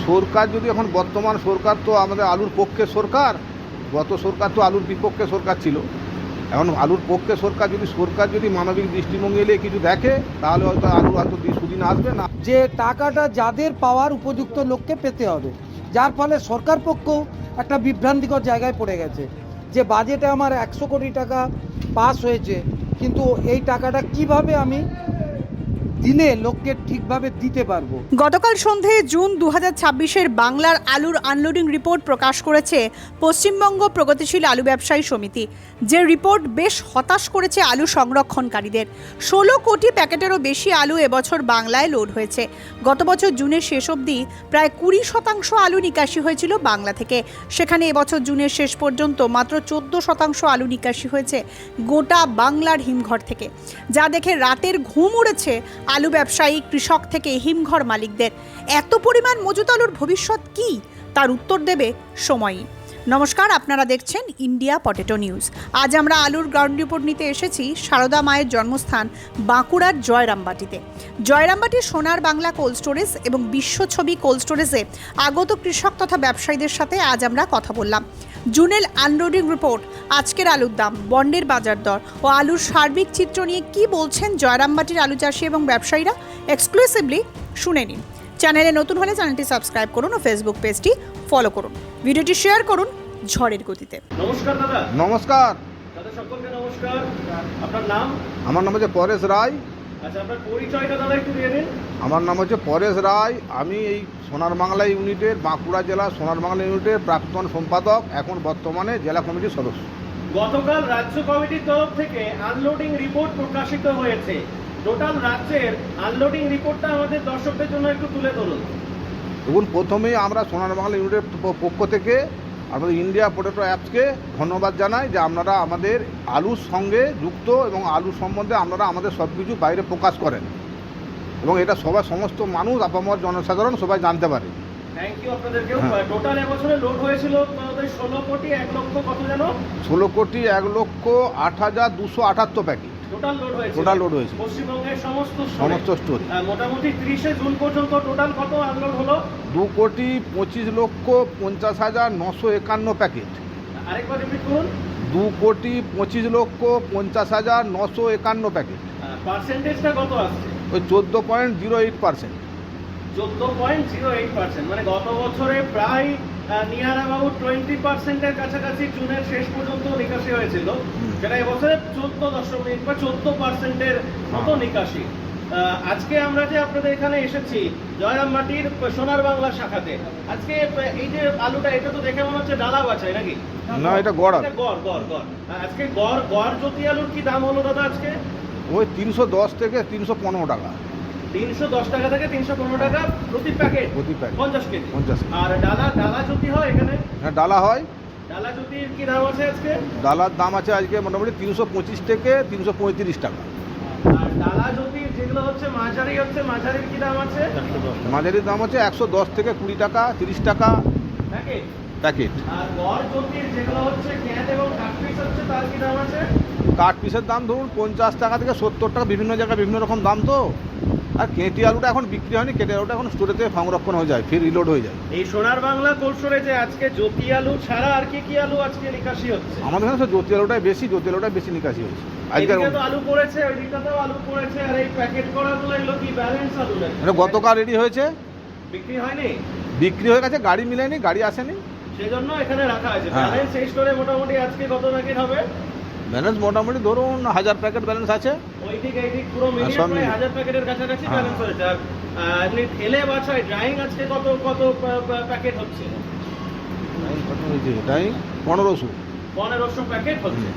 সরকার যদি এখন বর্তমান সরকার তো আমাদের আলুর পক্ষে সরকার, গত সরকার তো আলুর বিপক্ষে সরকার ছিল। এখন আলুর পক্ষে সরকার যদি মানবিক দৃষ্টিভঙ্গি এলে কিছু দেখে তাহলে হয়তো আলু হয়তো সুদিন আসবে না। যে টাকাটা যাদের পাওয়ার উপযুক্ত লোককে পেতে হবে, যার ফলে সরকার পক্ষও একটা বিভ্রান্তিকর জায়গায় পড়ে গেছে যে বাজেটে আমার 100 কোটি টাকা পাস হয়েছে, কিন্তু এই টাকাটা কিভাবে আমি দিলে লোককে ঠিকভাবে দিতে পারবো। গতকাল সন্ধ্যায় জুন 2026-এর বাংলার আলুর আনলোডিং রিপোর্ট প্রকাশ করেছে পশ্চিমবঙ্গ প্রগতিশীল আলু ব্যবসায়ী সমিতি। যে রিপোর্ট বেশ হতাশ করেছে আলু সংরক্ষণকারীদের। 16 কোটি প্যাকেটেরও বেশি আলু এবছর বাংলায় লোড হয়েছে। গত বছর জুনের শেষ অবধি প্রায় 20% আলু নিকাশি হয়েছিল বাংলা থেকে, সেখানে এবছর জুনের শেষ পর্যন্ত মাত্র 14% আলু নিকাশি হয়েছে গোটা বাংলার হিমঘর থেকে, যা দেখে রাতের ঘুম উড়েছে আলু ব্যবসায়ী, কৃষক থেকে হিমঘর মালিকদের। এত পরিমাণ মজুত আলুর ভবিষ্যৎ কি, তার উত্তর দেবে সময়ই। নমস্কার, আপনারা দেখছেন ইন্ডিয়া পটেটো নিউজ। আজ আমরা আলুর গ্রাউন্ড রিপোর্ট নিতে এসেছি সারদা মায়ের জন্মস্থান বাঁকুড়ার জয়রামবাটিতে। জয়রামবাটির সোনার বাংলা কোল্ড স্টোরেজ এবং বিশ্বছবি কোল্ড স্টোরেজে আগত কৃষক তথা ব্যবসায়ীদের সাথে আজ আমরা কথা বললাম। জুনের আনলোডিং রিপোর্ট, আজকের আলুর দাম, বন্ডের বাজার দর ও আলুর সার্বিক চিত্র নিয়ে কি বলছেন জয়রামবাটির আলু চাষি এবং ব্যবসায়ীরা, এক্সক্লুসিভলি শুনে নিন। চ্যানেলে নতুন হলে চ্যানেলটি সাবস্ক্রাইব করুন ও ফেসবুক পেজটি ফলো করুন। ভিডিওটি শেয়ার করুন ঝড়ের গতিতে। নমস্কার দাদা। নমস্কার দাদা সকলকে নমস্কার। আপনার নাম? আমার নাম হচ্ছে পরেশ রায়। আচ্ছা, আপনার পরিচয়টা দাদা একটু দিয়ে দিন। আমার নাম হচ্ছে পরেশ রায়। আমি এই সোনার বাংলা ইউনিটের, বাঁকুড়া জেলা সোনার বাংলা ইউনিটের প্রাক্তন সম্পাদক, এখন বর্তমানে জেলা কমিটির সদস্য। গতকাল রাজ্য কমিটির তরফ থেকে আনলোডিং রিপোর্ট প্রকাশিত হয়েছে। টোটাল রাজ্যের আনলোডিং রিপোর্টটা আমাদের দর্শকদের জন্য একটু তুলে ধরুন। দেখুন, প্রথমেই আমরা সোনার বাংলা ইউনিটের পক্ষ থেকে আমাদের ইন্ডিয়া পটেটো অ্যাপসকে ধন্যবাদ জানাই যে আপনারা আমাদের আলুর সঙ্গে যুক্ত এবং আলু সম্বন্ধে আপনারা আমাদের সব কিছু বাইরে প্রকাশ করেন এবং এটা সবাই, সমস্ত মানুষ, আপামর জনসাধারণ সবাই জানতে পারে। থ্যাংক ইউ আপনাদেরকেও। টোটাল এবছরে লোড হয়েছিল আমাদের 16 কোটি 1 লক্ষ কত যেন? 16 কোটি 1,08,278 প্যাকেট টোটাল লোড হয়েছে পশ্চিমবঙ্গের সমস্ত স্টোরে। মোটামুটি 30শে জুন পর্যন্ত টোটাল কত আনলোড হলো? 2,25,951 প্যাকেট। আরেকবার রিপিট করুন। 2,25,951 প্যাকেট। পার্সেন্টেজটা কত আসছে? ওই 14.08%। 14.08%, মানে গত বছরে প্রায় নিয়ার অ্যাবাউট 20%-এর কাছাকাছি জুনের শেষ পর্যন্ত নিকাশি হয়েছিল, যেটা এবছরে 14% মতো নিকাশি। আজকে আমরা যে আপনাদের এখানে এসেছি জয়রামবাটির সোনার বাংলা শাখাতে, আজকে এই যে আলুটা, এটা তো দেখে মনে হচ্ছে ডালা বাছাই নাকি? না, এটা গড়। আজকে গড় জ্যোতি আলুর কি দাম হলো দাদা আজকে? ওই 310 থেকে 315 টাকা। 310 টাকা থেকে 315 টাকা প্রতি প্যাকেট। 50 কেজি। আর ডালা জ্যোতি হয় এখানে? হ্যাঁ, ডালা হয়। ডালা জ্যোতির কি দাম আছে আজকে? ডালার দাম আছে আজকে মোটামুটি 325 থেকে 335 টাকা। আর ডালা জ্যোতির যেগুলো হচ্ছে মাঝারির কি দাম আছে? মাঝারির দাম হচ্ছে 110 থেকে 20 টাকা, 30 টাকা প্যাকেট। আর গড় জ্যোতির যেগুলো হচ্ছে ক্যাট এবং কাট পিস হচ্ছে, তার কি দাম আছে? কাঠ পিসের দাম ধরুন 50 টাকা থেকে 70 টাকা, বিভিন্ন জায়গায় বিভিন্ন রকম দাম তো। আর কেটি আলুটা এখন বিক্রি হয়নি, কেটি আলুটা এখন স্টোরেতে সংরক্ষণ হয়ে যায়, ফির রিলোড হয়ে যায়। এই সোনার বাংলা কোল্ড স্টোরেজে আজকে জ্যোতি আলু ছাড়া আর কি আলু আজকে নিকাশি হচ্ছে? আমাদের এখানে জ্যোতি আলুটাই বেশি নিকাশি হচ্ছে আজকে। তো আলু পড়েছে, ওই দিকটাতেও আলু পড়েছে। আর এই প্যাকেট করাগুলো এগুলো কি ব্যালেন্স আলু নাকি? এটা গতকাল রেডি হয়েছে, বিক্রি হয়নি? বিক্রি হয়ে গেছে, গাড়ি মিলেনি, গাড়ি আসেনি, সেজন্য এখানে রাখা আছে। হ্যাঁ। ব্যালেন্স এই স্টোরে মোটামুটি আজকে কত প্যাকেট হবে? ব্যালেন্স মোটামুটি ধরুন 1000 প্যাকেট ব্যালেন্স আছে। ওই ঠিক এই ঠিক পুরো মিলিয়ে সব প্রায় 1000 প্যাকেটের কাছাকাছি ব্যালেন্স হয়েছে। আর এমনি ঠেলে বাছাই ড্রাইং আজকে কত প্যাকেট হচ্ছে? কত হয়েছে? এটাই 1500 প্যাকেট হচ্ছে।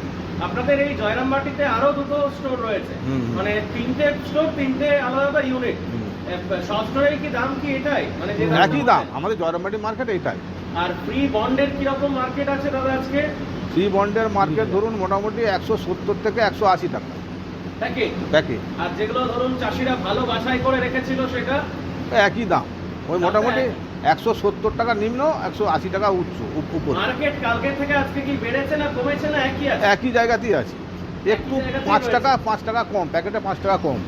আপনাদের এই জয়রামবাটিতে আরো দুটো স্টোর রয়েছে, মানে 3টে স্টোর, 3টে আলাদা ইউনিট। সব স্টোরের কি দাম কি এটাই, মানে যে একই দাম আমাদের জয়রামবাটি মার্কেট এটাই। আর ফ্রি বন্ডের কি রকম মার্কেট আছে দাদা আজকে? ফ্রি বন্ডের মার্কেট ধরুন মোটামুটি 170 থেকে 180 টাকা প্যাকেট। আর যেগুলো ধরুন চাষিরা ভালো বাছাই করে রেখেছিল সেটা একই দাম, ওই মোটামুটি 170 টাকা নিম্ন, 180 টাকা উপর। মার্কেট কালকে থেকে আজকে কি বেড়েছে না কমেছে না একই আছে? একই জায়গাতেই আছে, একটু 5 টাকা কম, প্যাকেটে 5 টাকা কম।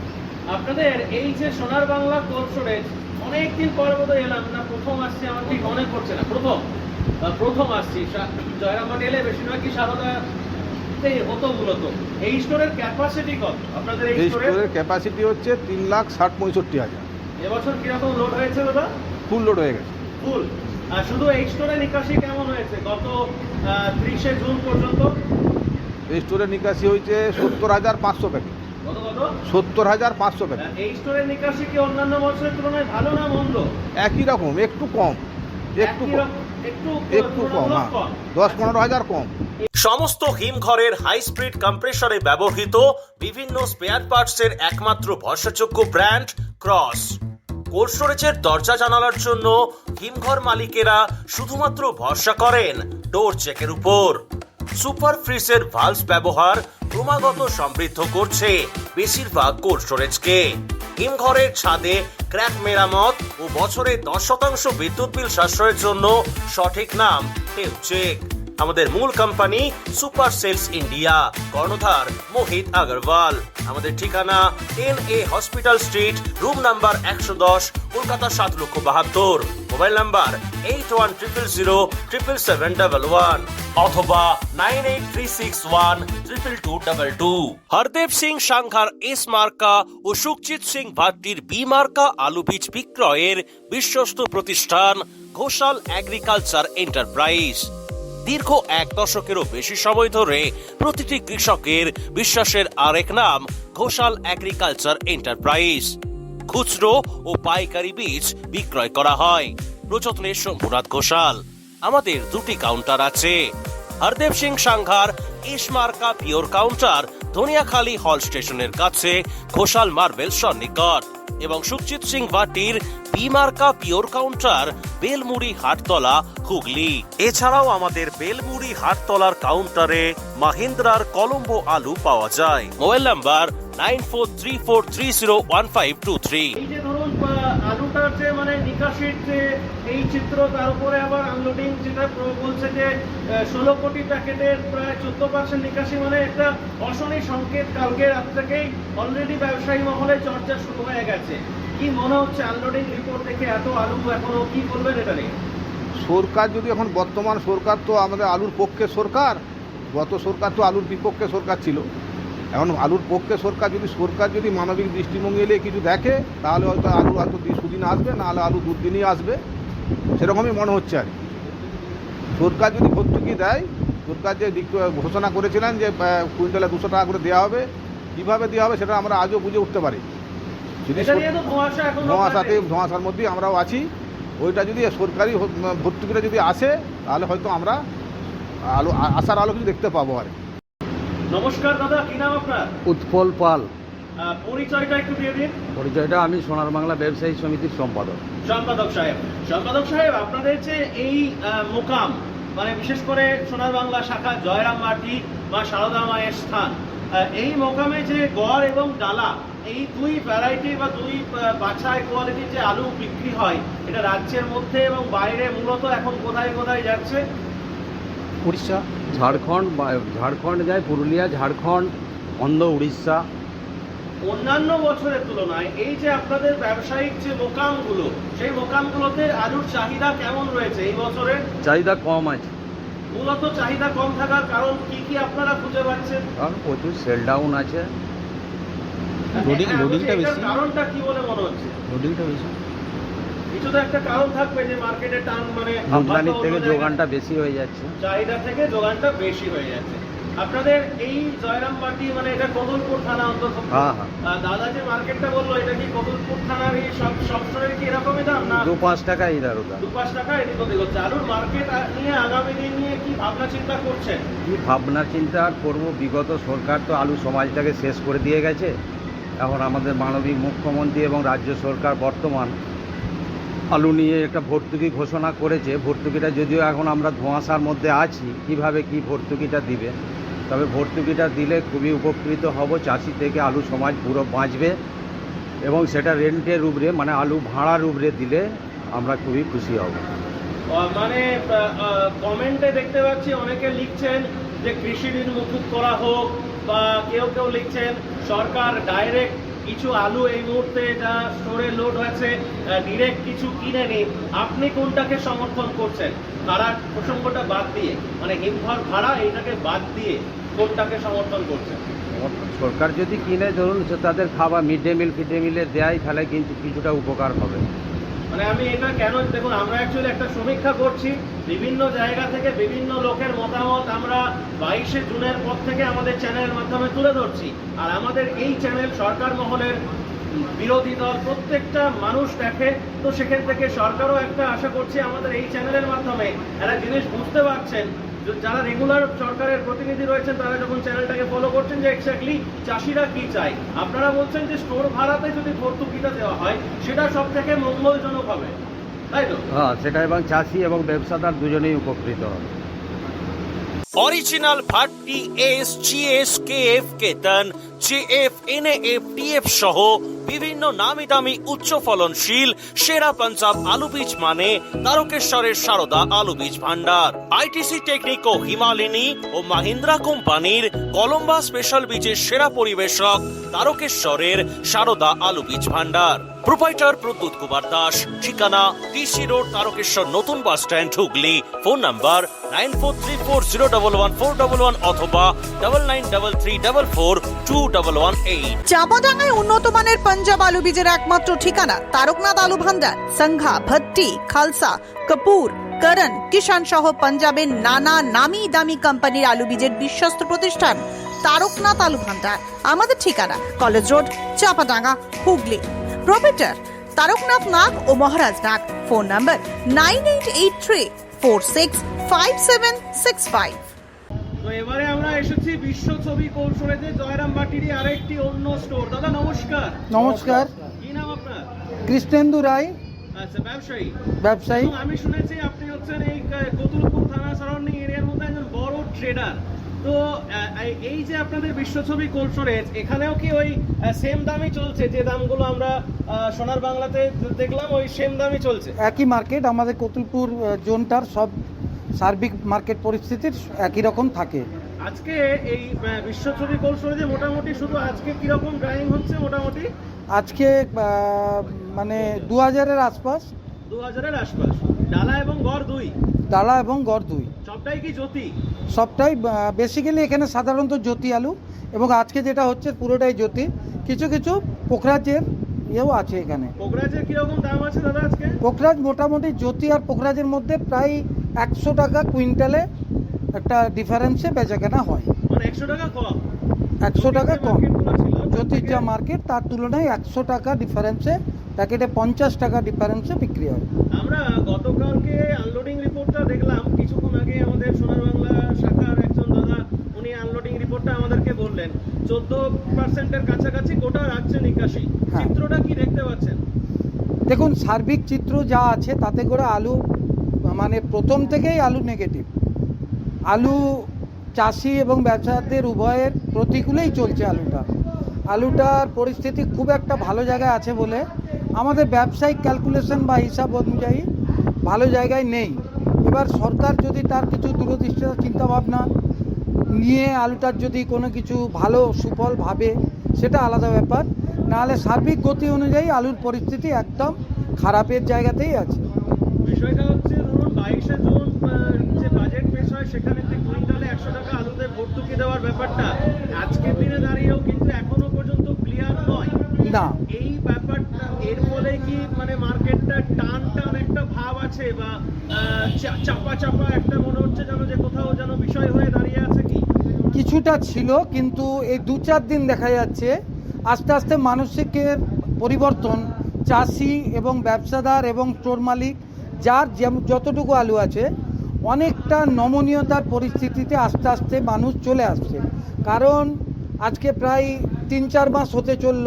আপনাদের এই যে সোনার বাংলা কোল্ড স্টোরেজ, অনেকদিন পরে বোধহয় এলাম না, প্রথম আসছি, আমার ঠিক মনে পড়ছে না, প্রথম আসছি জয়রামবাটি এলে বেশিরভাগই সারদাতেই হতো মূলত। এই স্টোরের ক্যাপাসিটি কত আপনাদের? এই এই স্টোরের স্টোরের ক্যাপাসিটি হচ্ছে 3,60,65,000। এবছর কিরকম লোড হয়েছে দাদা? ফুল লোড হয়ে গেছে। ফুল। আর শুধু এই স্টোরে নিকাশি কেমন হয়েছে গত 30শে জুন পর্যন্ত? এই স্টোরে নিকাশি হয়েছে 70,500 প্যাকেট। কত কত? 70,500 প্যাকেট। এই স্টোরের নিকাশি কি অন্যান্য বছরের তুলনায় ভালো না মন্দ? একই রকম, একটু কম, একটু কম, একটু কম, হ্যাঁ, 10-15,000 কম। সমস্ত হিমঘরের হাই স্পিড কম্প্রেসরে ব্যবহৃত বিভিন্ন স্পেয়ার পার্টসের একমাত্র ভরসাযোগ্য ব্র্যান্ড ক্রস। কোল্ড স্টোরেজের দরজা জানালার জন্য হিমঘর মালিকেরা শুধুমাত্র ভরসা করেন ডোর চেকের উপর। সুপার ফ্রিজের ভালভ ব্যবহার ক্রমাগত সমৃদ্ধ করছে বেশিরভাগ কোল্ড স্টোরেজকে। হিমঘরের ছাদে ক্র্যাক মেরামত ও বছরে 10% বিদ্যুৎ বিল সাশ্রয়ের জন্য সঠিক নাম টেলচেক। আমাদের মূল কোম্পানি সুপার সেলস ইন্ডিয়া, কর্ণধার মোহিত আগরওয়াল। আমাদের ঠিকানা NA hospital street, room number 110, Kolkata 7,72,000। Mobile number 8100077711 অথবা 9836122222। হরদেব সিং সাংঘার এস মার্কা ও সুখজিৎ সিং ভাট্টির বি মার্কা আলু বীজ বিক্রয়ের বিশ্বস্ত প্রতিষ্ঠান ঘোষাল এগ্রিকালচার এন্টারপ্রাইজ। দীর্ঘ 1 দশকেরও বেশি সময় ধরে প্রতিটি কৃষকের বিশ্বাসের আরেক নাম ঘোষাল এগ্রিকালচার এন্টারপ্রাইজ। খুচরো ও পাইকারি বীজ বিক্রয় করা হয়। প্রযত্নে শম্ভুনাথ ঘোষাল। আমাদের 2টি কাউন্টার আছে। হরদেব সিং সাংঘার এস মার্কা পিওর কাউন্টার ধনিয়াখালী হল স্টেশনের কাছে ঘোষাল মার্বেল সন্নিকট, এবং সুখজিৎ সিং ভাটির বি মার্কা পিওর কাউন্টার বেলমুড়ি হাটতলা, হুগলি। এছাড়াও আমাদের বেলমুড়ি হাটতলার কাউন্টারে মাহিন্দ্রার কলম্বো আলু পাওয়া যায়। Mobile number 9434301523। এই যে ধরুন আলুটার যে মানে নিকাশির যে এই চিত্র, তার উপরে আবার আনলোডিং যেটা বলছে যে 16 কোটি প্যাকেটের প্রায় 14% নিকাশি, মানে একটা অশনি সংকেত। কালকে রাত থেকেই অলরেডি ব্যবসায়ী মহলে চর্চা শুরু হয়ে গেছে। কি মনে হচ্ছে আনলোডিং রিপোর্ট দেখে এত আলু এখনো কি করবেন এটা নিয়ে? সরকার যদি এখন বর্তমান সরকার তো আমাদের আলুর পক্ষে সরকার, গত সরকার তো আলুর বিপক্ষে সরকার ছিল। এখন আলুর পক্ষে সরকার যদি মানবিক দৃষ্টিভঙ্গি এলে কিছু দেখে, তাহলে হয়তো আলু হয়তো সুদিন আসবে, নাহলে আলু দুদিনই আসবে, সেরকমই মনে হচ্ছে আর কি। সরকার যদি ভর্তুকি দেয়, সরকার যে ঘোষণা করেছিলেন যে কুইন্টালে 200 টাকা করে দেওয়া হবে, কীভাবে দেওয়া হবে সেটা আমরা আজও বুঝে উঠতে পারি। যদি ধোঁয়াশার মধ্যেই আমরাও আছি। ওইটা যদি সরকারি ভর্তুকিটা যদি আসে, তাহলে হয়তো আমরা আশার আলো কিছু দেখতে পাবো আর কি। নমস্কার দাদা, কি নাম আপনার? উৎপল পাল। পরিচয়টা একটু দিয়ে দিন। পরিচয়টা আমি সোনার বাংলা ব্যবসায়ী সমিতির সম্পাদক। সম্পাদক সাহেব, আপনাদের যে এই মোকাম, মানে বিশেষ করে সোনার বাংলা শাখা জয়রামবাটি বা সারদা মায়ের স্থান, এই মোকামে যে গড় এবং ডালা, এই দুই ভ্যারাইটি বা দুই বাছাই কোয়ালিটির যে আলু বিক্রি হয়, এটা রাজ্যের মধ্যে এবং বাইরে মূলত এখন কোথায় কোথায় যাচ্ছে? উড়িষ্যা, ঝাড়খণ্ড যায়, পুরুলিয়া, ঝাড়খণ্ড, অন্ধ্র, উড়িষ্যা। অন্যান্য বছরের তুলনায় এই যে আপনাদের ব্যবসায়িক যে মোকামগুলো, সেই মোকামগুলোতে আলুর চাহিদা কেমন রয়েছে এই বছরে? চাহিদা কম আছে। মূলত চাহিদা কম থাকার কারণ কি কি আপনারা খুঁজে পাচ্ছেন? কারণ প্রচুর সেল ডাউন আছে। কারণটা কি বলে মনে হচ্ছে? লোডিংটা বেশি। কিছু তো একটা কারণ থাকবে যে মার্কেটে টান, মানে আমদানির থেকে যোগানটা বেশি হয়ে যাচ্ছে, চাহিদা থেকে যোগানটা বেশি হয়ে যাচ্ছে। আপনাদের এই জয়রামবাটি, মানে এটা কদলপুর থানা অন্তর্ভুক্ত। হ্যাঁ। দাদা যে মার্কেটটা বললো, এটা কি কদলপুর থানার এই সব সময় কি এরকমই দাম না? 2-5 টাকা ইধার ওধার। 2-5 টাকা এদিক ওদিক হচ্ছে। আলুর মার্কেট নিয়ে আগামী দিন নিয়ে কি ভাবনা চিন্তা করছেন? কি ভাবনা চিন্তা আর করবো? বিগত সরকার তো আলু সমাজটাকে শেষ করে দিয়ে গেছে। এখন আমাদের মাননীয় মুখ্যমন্ত্রী এবং রাজ্য সরকার বর্তমান আলু নিয়ে একটা ভর্তুকি ঘোষণা করেছে। ভর্তুকিটা যদিও এখন আমরা ধোঁয়াশার মধ্যে আছি, কিভাবে কি ভর্তুকিটা দিবে, তবে ভর্তুকিটা দিলে খুবই উপকৃত হব। চাষি থেকে আলু সমাজ পুরো বাঁচবে, এবং সেটা রেন্টের উপরে, মানে আলু ভাড়ার উপরে দিলে আমরা খুবই খুশি হব। মানে কমেন্টে দেখতে পাচ্ছি অনেকে লিখছেন যে কৃষি ঋণ মুকুব করা হোক, বা কেউ লিখছেন সরকার ডাইরেক্ট কিছু আলু এই মুহূর্তে যা স্টোরে লোড হয়েছে ডিরেক্ট কিছু কিনে নিন, আপনি কোনটাকে সমর্থন করছেন? ভাড়ার প্রসঙ্গটা বাদ দিয়ে, মানে হিমঘর ভাড়া এইটাকে বাদ দিয়ে কোনটাকে সমর্থন করছেন? সরকার যদি কিনে ধরুন সে তাদের খাবার মিড ডে মিলে দেয়, তাহলে কিন্তু কিছুটা উপকার হবে। মানে আমি এটা কেন, দেখুন আমরা অ্যাকচুয়ালি একটা সমীক্ষা করছি, বিভিন্ন জায়গা থেকে বিভিন্ন লোকের মতামত আমরা 22শে জুনের পর থেকে আমাদের চ্যানেলের মাধ্যমে তুলে ধরছি। আর আমাদের এই চ্যানেল সরকার মহলের বিরোধী দল প্রত্যেকটা মানুষ দেখে, তো সেখান থেকে সরকারও একটা আশা করছি আমাদের এই চ্যানেলের মাধ্যমে একটা জিনিস বুঝতে পারছেন, যারা রেগুলার সরকারের প্রতিনিধি রয়েছেন তারা যখন চ্যানেলটাকে ফলো করছেন যে এক্স্যাক্টলি চাষিরা কি চায়। আপনারা বলছেন যে স্টোর ভাড়াতে যদি ভর্তুকিটা দেওয়া হয় সেটা সব থেকে মঙ্গলজনক হবে, তাই তো? হ্যাঁ, সেটা এবং চাষি এবং ব্যবসাদার দুজনেই উপকৃত হবে। Original Bhatti S, GS, KF, কেতন, জেএফ, এনএএফ, টিএফ সহ বিভিন্ন নামি দামি উচ্চ ফলনশীল সেরা পাঞ্জাব আলু বীজ মানে তারকেশ্বরের সারদা আলু বীজ ভান্ডার। আইটিসি টেকনিকো, হিমালিনী ও মাহিন্দ্রা কোম্পানির কলম্বা স্পেশাল বীজের সেরা পরিবেশক তারকেশ্বরের সারদা আলু বীজ ভান্ডার। প্রোপাইটার প্রদ্যুৎ কুমার দাস, ঠিকানা টিসি রোড, তারকেশ্বর নতুন bus stand, Hooghly. Phone number 9434011411 অথবা 9933442118। চাপাডাঙ্গায় উন্নত মানের পাঞ্জাব আলু বীজের একমাত্র ঠিকানা তারকনাথ আলু ভান্ডার। সংঘা, ভট্টি, খালসা, কাপুর, করণ, কিষান সহ পাঞ্জাবের নানা নামি দামি কোম্পানির আলু বীজের বিশ্বস্ত প্রতিষ্ঠান তারকনাথ আলু ভান্ডার। আমাদের ঠিকানা college road, Chapadanga, Hooghly. Proprietor Taraknath Nag ও মহারাজ নাগ। Phone number 9883465765। তো এবারে আমরা এসেছি বিশ্ব ছবি কৌশলেতে জয়রামবাটিরই আরেকটি অন্য স্টোর। দাদা নমস্কার। নমস্কার। কি নাম আপনার? কৃষ্ণেন্দু রায়, আচ্ছা, ব্যবসায়ী। ব্যবসায়ী। এবং আমি শুনেছি আপনি হচ্ছেন এই কতুলপুর থানা সারাউন্ডিং এরিয়ার মধ্যে একজন বড় ট্রেডার। তো এই যে আপনাদের বিশ্ব ছবি কোল্ড স্টোরেজ, এখানেও কি ওই সেম দামই চলছে? যে দামগুলো আমরা সোনার বাংলাতে দেখলাম ওই সেম দামই চলছে? একই মার্কেট, আমাদের কতুলপুর জোনটার সব সার্বিক মার্কেট পরিস্থিতির একই রকম থাকে। আজকে এই বিশ্ব ছবি কোল্ড স্টোরেজে মোটামুটি শুধু আজকে কিরকম ড্রাইং হচ্ছে? মোটামুটি আজকে মানে 2000-এর আশপাশ। 2000-এর আশপাশ। ডালা এবং গড় দুই? ডালা এবং গড় দুই। সবটাই কি জ্যোতি? সবটাই বেসিক্যালি এখানে সাধারণত জ্যোতি আলু, এবং আজকে যেটা হচ্ছে পুরোটাই জ্যোতি। কিছু কিছু পোখরাজের ইয়েও আছে এখানে। পোখরাজের কিরকম দাম আছে দাদা আজকে? পোখরাজ মোটামুটি জ্যোতি আর পোখরাজের মধ্যে প্রায় 100 টাকা কুইন্টালে একটা ডিফারেন্সে বেচাকেনা হয়। মানে 100 টাকা কম? 100 টাকা কম। মার্কেটগুলো ছিল জ্যোতির যা মার্কেট তার তুলনায় 100 টাকা ডিফারেন্সে, প্যাকেটে 50 টাকা ডিফারেন্সে বিক্রি হয়। আমরা গতকালকে আনলোডিং রিপোর্টটা দেখলাম, কিছুক্ষণ আগে আমাদের সোনার বাংলা শাখার একজন দাদা উনি আনলোডিং রিপোর্টটা আমাদেরকে বললেন 14%-এর কাছাকাছি গোটা রাজ্যে নিকাশি। হ্যাঁ। চিত্রটা কি দেখতে পাচ্ছেন? দেখুন, সার্বিক চিত্র যা আছে তাতে করে আলু মানে প্রথম থেকেই আলু নেগেটিভ। আলু চাষি এবং ব্যবসায়ীদের উভয়ের প্রতিকূলেই চলছে আলুটার পরিস্থিতি খুব একটা ভালো জায়গায় আছে বলে আমাদের ব্যবসায়িক ক্যালকুলেশন বা হিসাব অনুযায়ী ভালো জায়গায় নেই। এবার সরকার যদি তার কিছু দূরদৃষ্টি চিন্তাভাবনা নিয়ে আলুটার যদি কোনো কিছু ভালো সুফল ভাবে সেটা আলাদা ব্যাপার, নাহলে সার্বিক গতি অনুযায়ী আলুর পরিস্থিতি একদম খারাপের জায়গাতেই আছে। বিষয়টা হচ্ছে ধরুন 22শে জুন যে বাজেট পেশ হয় সেখানে যে কুইন্টালে 100 টাকা আলুতে ভর্তুকি দেওয়ার ব্যাপারটা আজকের দিনে দাঁড়িয়েও কিন্তু এখনো পর্যন্ত ক্লিয়ার নয়। না, এই ব্যাপারটা এর ফলে কি মানে মার্কেটটা টান একটা ভাব আছে, বা চাপা একটা মনে হচ্ছে যেন যে কোথাও যেন বিষয় হয়ে দাঁড়িয়ে আছে? কি কিছুটা ছিল, কিন্তু এই 2-4 দিন দেখা যাচ্ছে আস্তে আস্তে মানসিকের পরিবর্তন। চাষি এবং ব্যবসাদার এবং স্টোর মালিক যার যতটুকু আলু আছে অনেকটা নমনীয়তার পরিস্থিতিতে আস্তে আস্তে মানুষ চলে আসছে। কারণ আজকে প্রায় 3-4 মাস হতে চলল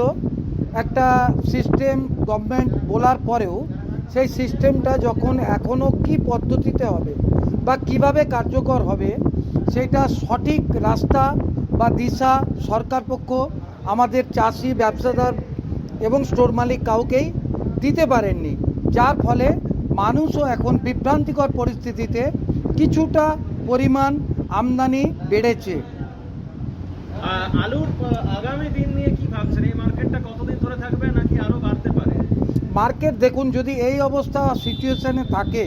একটা সিস্টেম গভর্নমেন্ট বলার পরেও সেই সিস্টেমটা যখন এখনও কি পদ্ধতিতে হবে বা কিভাবে কার্যকর হবে সেটা সঠিক রাস্তা বা দিশা সরকার পক্ষ, আমাদের চাষি, ব্যবসাদার এবং স্টোর মালিক কাউকেই দিতে পারেননি, যার ফলে মানুষও এখন বিভ্রান্তিকর পরিস্থিতিতে কিছুটা পরিমাণ আমদানি বেড়েছে। আলুর আগামী দিন নিয়ে কি ভাবছেন? এই মার্কেটটা কতদিন ধরে থাকবে নাকি আরো বাড়তে পারে? মার্কেট দেখুন, যদি এই অবস্থা সিচুয়েশানে থাকে,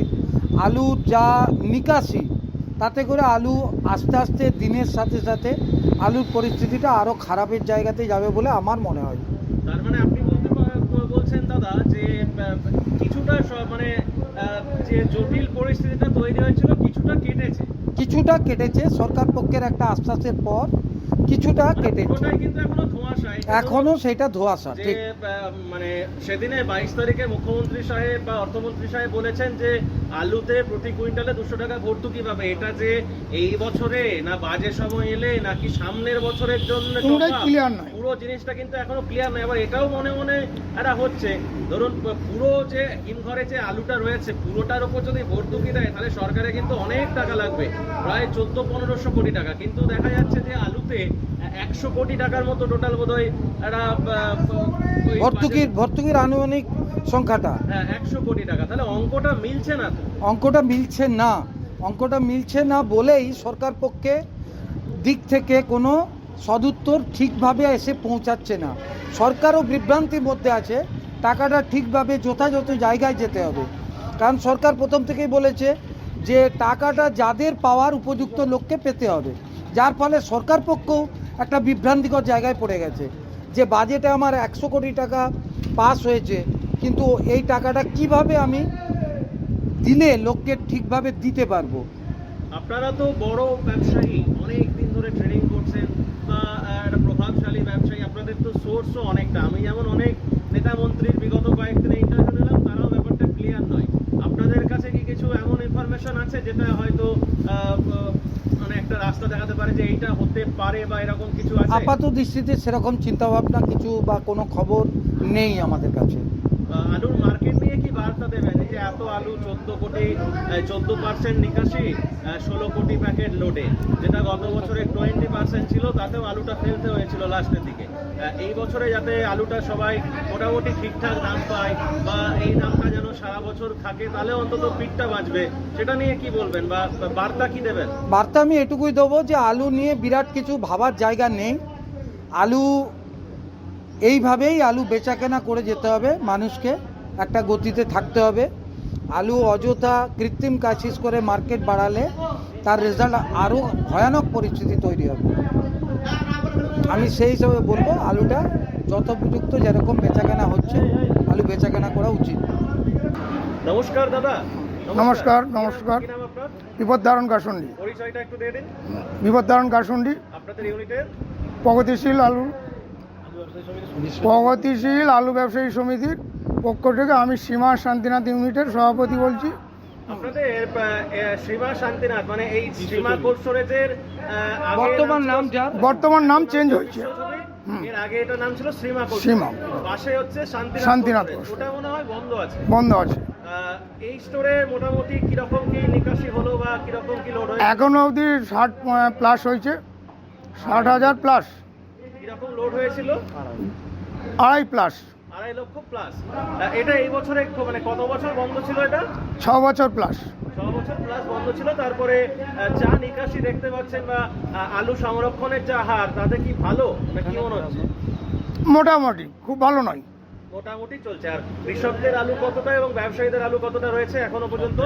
আলু যা নিকাশি, তাতে করে আলু আস্তে আস্তে দিনের সাথে সাথে আলুর পরিস্থিতিটা আরও খারাপের জায়গাতে যাবে বলে আমার মনে হয়। তার মানে আপনি বলছেন দাদা যে কিছুটা মানে যে জটিল পরিস্থিতিটা তৈরি হয়েছিল কিছুটা কেটেছে সরকার পক্ষের একটা আশ্বাসের পর কিছুটা কেটেছে, ওটাই কিন্তু এখনো ধোঁয়াশায়। এখনো সেটা ধোঁয়াশা। যে ঠিক, মানে সেদিনে 22 তারিখে মুখ্যমন্ত্রী সাহেব বা অর্থমন্ত্রী সাহেব বলেছেন যে আলুতে প্রতি কুইন্টালে 200 টাকা ভর্তুকি পাবে। এটা যে এই বছরে না বাজে সময় এলে নাকি সামনের বছরের জন্য ক্লিয়ার নয়, পুরো জিনিসটা কিন্তু এখনো ক্লিয়ার নয়। আবার এটাও মনে মনে একটা হচ্ছে, ধরুন পুরো যে হিমঘরে যে আলুটা রয়েছে পুরোটার উপর যদি ভর্তুকি দেয় তাহলে সরকারে কিন্তু অনেক টাকা লাগবে, প্রায় 1400-1500 কোটি টাকা। কিন্তু দেখা যাচ্ছে যে আলুতে 100 কোটি টাকার মতো টোটাল বোধহয় একটা ভর্তুকির আনুমানিক সংখ্যাটা 100 কোটি টাকা। তাহলে অঙ্কটা মিলছে না তো? অঙ্কটা মিলছে না বলেই সরকার পক্ষে দিক থেকে কোনো সদুত্তর ঠিকভাবে এসে পৌঁছাচ্ছে না। সরকারও বিভ্রান্তির মধ্যে আছে, টাকাটা ঠিকভাবে যথাযথ জায়গায় যেতে হবে। কারণ সরকার প্রথম থেকেই বলেছে যে টাকাটা যাদের পাওয়ার উপযুক্ত লোককে পেতে হবে, যার ফলে সরকার পক্ষও একটা বিভ্রান্তিকর জায়গায় পড়ে গেছে যে বাজেটে আমার 100 কোটি টাকা পাস হয়েছে, কিন্তু এই টাকাটা কিভাবে আমি দিলে লোককে ঠিকভাবে দিতে পারবো। আপনারা তো বড় ব্যবসায়ী, অনেক দিন ধরে ট্রেডিং করছেন বা একটা প্রভাবশালী ব্যবসায়ী, আপনাদের তো সোর্সও অনেকটা। আমি যেমন অনেক নেতা মন্ত্রীর বিগত কয়েকদিনে ইন্টারভিউ নিলাম, তারাও ব্যাপারটা ক্লিয়ার নয়। আপনাদের কাছে কি কিছু এমন ইনফরমেশন আছে যেটা হয়তো মানে একটা রাস্তা দেখাতে পারে যে এইটা হতে পারে বা এরকম কিছু আছে? আপাত দৃষ্টিতে সেরকম চিন্তাভাবনা কিছু বা কোনো খবর নেই আমাদের কাছে। আলুর মার্কেট নিয়ে কি বার্তা দেবেন? এই যে এত আলু 14% নিকাশি, 16 কোটি প্যাকেট লোডে, যেটা গত বছরে 20% ছিল, তাতেও আলুটা ফেলতে হয়েছিল লাস্টের দিকে। এই বছরে যাতে আলুটা সবাই মোটামুটি ঠিকঠাক দাম পায় বা এই দামটা যেন সারা বছর থাকে, তাহলে অন্তত পিঠটা বাঁচবে, সেটা নিয়ে কি বলবেন বা বার্তা কি দেবেন? বার্তা আমি এটুকুই দেবো যে আলু নিয়ে বিরাট কিছু ভাবার জায়গা নেই। আলু এইভাবেই আলু বেচাকেনা করে যেতে হবে, মানুষকে একটা গতিতে থাকতে হবে। আলু অযথা কৃত্রিম কাশিস করে মার্কেট বাড়ালে তার রেজাল্ট আরও ভয়ানক পরিস্থিতি তৈরি হবে। আমি সেই হিসাবে বলবো আলুটা যথোপযুক্ত যেরকম বেচাকেনা হচ্ছে আলু বেচাকেনা করা উচিত। নমস্কার দাদা। নমস্কার। কি নাম আপনার? বিপদধারণ কাসন্ডি। পরিচয়টা একটু দিয়ে দিন বিপদধারণ কাসন্ডি, আপনাদের ইউনিটের। প্রগতিশীল আলু ব্যবসায়ী সমিতির পক্ষ থেকে আমি সীমা শান্তিনাথ ইউনিটের সভাপতি বলছি। আপনাদের সীমা শান্তিনাথ, মানে এই সীমা কোল্ড স্টোরেজের বর্তমান নাম চেঞ্জ হয়েছে। এর আগে এটা নাম ছিল সীমা কোল্ড সীমা। স্টোরেজ, পাশে হচ্ছে শান্তিনাথ কোল্ড স্টোরেজ। ওটা মনে হয় বন্ধ আছে। এই স্টোরে মোটামুটি কিরকম কি নিকাশি হলো বা কিরকম কি লোড হয়েছে? এখনো অবধি 60 প্লাস হয়েছে, 60,000 প্লাস। কিরকম লোড হয়েছিল? 2.5 প্লাস, 2.5 লক্ষ প্লাস। এটা এই বছরে মানে কত বছর বন্ধ ছিল? এটা 6 বছর প্লাস। 6 বছর প্লাস বন্ধ ছিল। তারপরে চা নিকাশি দেখতে পাচ্ছেন বা আলু সংরক্ষণের যা হার, তাতে কি ভালো না কি মনে হচ্ছে? মোটামুটি, খুব ভালো নয়, মোটামুটি চলছে। আর কৃষকদের আলু কতটা এবং ব্যবসায়ীদের আলু কতটা রয়েছে এখনো পর্যন্ত?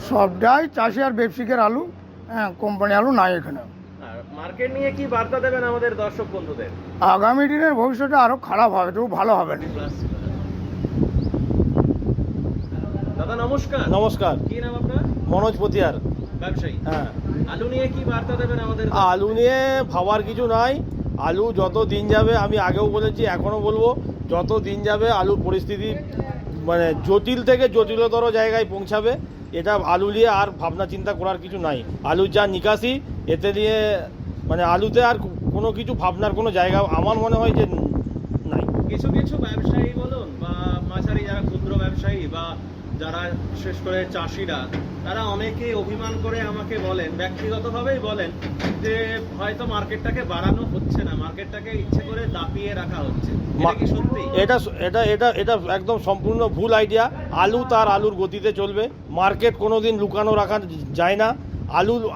সবটাই চাষি আর ব্যবসায়িকের আলু, হ্যাঁ, কোম্পানি আলু নাই এখানে। আর মার্কেট নিয়ে কি বার্তা দেবেন আমাদের দর্শক বন্ধুদের? আগামী দিনের ভবিষ্যতে আরো খারাপ হবে, তো ভালো হবে না। দাদা নমস্কার। নমস্কার, কি নাম আপনার? মনোজ পতিয়ার। ব্যবসায়ী। হ্যাঁ, আলু নিয়ে কি বার্তা দেবেন আমাদের? আলু নিয়ে ভাবার কিছু নাই। আলু যত দিন যাবে, আমি আগেও বলেছি এখনও বলবো, যত দিন যাবে আলুর পরিস্থিতি মানে জটিল থেকে জটিলতর জায়গায় পৌঁছাবে। এটা আলু নিয়ে আর ভাবনা চিন্তা করার কিছু নাই। আলুর যা নিকাশি, এতে নিয়ে মানে আলুতে আর কোনো কিছু ভাবনার কোনো জায়গা আমার মনে হয় যে নাই। কিছু কিছু ব্যবসায়ী বলুন বা মাঝারি যারা ক্ষুদ্র ব্যবসায়ী বা যারা বিশেষ করে চাষিরা, তারা অনেকে অভিমান করে আমাকে বলেন, ব্যক্তিগতভাবেই বলেন যে হয়তো মার্কেটটাকে বাড়ানো হচ্ছে না, মার্কেটটাকে ইচ্ছে করে দাপিয়ে রাখা হচ্ছে। এটা কি সত্যি? এটা একদম সম্পূর্ণ ভুল আইডিয়া। আলু তার আলুর গতিতে চলবে, মার্কেট কোনোদিন লুকানো রাখা যায় না।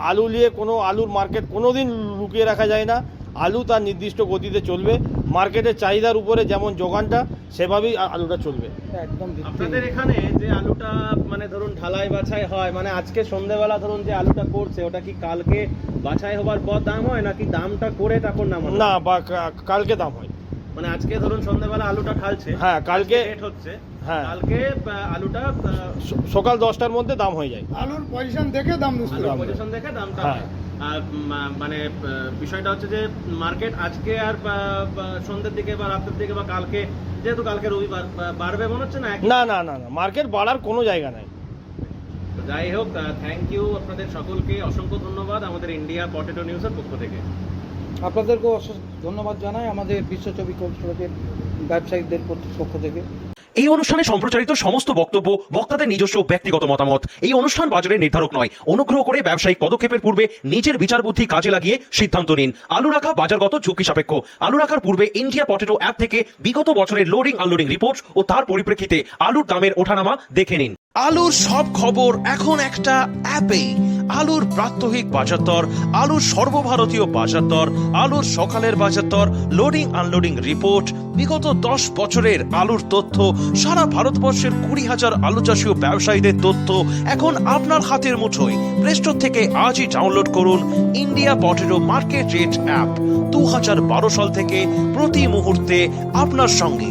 আলু নিয়ে কোনো আলুর মার্কেট কোনোদিন লুকিয়ে রাখা যায় না। আলু তার নির্দিষ্ট গতিতে চলবে, মার্কেটের চাহিদার উপরে যেমন যোগানটা সেভাবেই আলুটা চলবে। একদম ভিত্তিহীন। আপনাদের এখানে যে আলুটা মানে ধরুন ঢালাই বাছাই হয়, মানে আজকে সন্ধ্যেবেলা ধরুন যে আলুটা করছে ওটা কি কালকে বাছাই হবার পর দাম হয় নাকি দামটা করে তারপর নামানো? না, বা কালকে দাম হয়। মানে আজকে ধরুন সন্ধ্যাবেলা আলুটা ঢালছে, হ্যাঁ, কালকে রেট হচ্ছে, হ্যাঁ। কালকে আলুটা সকাল 10টার মধ্যে দাম হয়ে যায়। আলুর পজিশন দেখে দাম বুঝতে আলুর হবে। পজিশন দেখে দামটা হ্যাঁ। হয়। আর মানে বিষয়টা হচ্ছে যে মার্কেট আজকে আর সন্ধ্যের দিকে বা রাতের দিকে বা কালকে, যেহেতু কালকে রবিবার, বাড়বে মনে হচ্ছে না? না না না না, মার্কেট বাড়ার কোনো জায়গা নাই। যাই হোক, থ্যাংক ইউ আপনাদের সকলকে, অসংখ্য ধন্যবাদ আমাদের ইন্ডিয়া পটেটো নিউজের পক্ষ থেকে। আপনাদেরকেও ধন্যবাদ জানাই আমাদের বিশ্ব 24 ঘন্টার ব্যবসায়ীদের পক্ষ থেকে। এই অনুষ্ঠানে সম্প্রচারিত সমস্ত বক্তব্য বক্তাদের নিজস্ব ব্যক্তিগত মতামত। এই অনুষ্ঠান বাজারের নির্ধারক নয়। অনুগ্রহ করে ব্যবসায়িক পদক্ষেপের পূর্বে নিজের বিচার বুদ্ধি কাজে লাগিয়ে সিদ্ধান্ত নিন। আলু রাখা বাজারগত ঝুঁকি সাপেক্ষ। আলু রাখার পূর্বে ইন্ডিয়া পটেটো অ্যাপ থেকে বিগত বছরের লোডিং আনলোডিং রিপোর্ট ও তার পরিপ্রেক্ষিতে আলুর দামের ওঠানামা দেখে নিন। আলুর সব খবর এখন একটা অ্যাপেই। আলুর প্রাত্যহিক বাজার দর, আলুর সর্বভারতীয় বাজার দর, আলুর সকালের বাজার দর, লোডিং আনলোডিং রিপোর্ট, বিগত 10 বছরের আলুর তথ্য, সারা ভারতবর্ষের 20,000 আলু চাষী ও ব্যবসায়ীদের তথ্য এখন আপনার হাতের মুঠোয়। প্লে স্টোর থেকে আজই ডাউনলোড করুন India potato market rate app. 2012 সাল থেকে প্রতি মুহূর্তে আপনার সঙ্গে।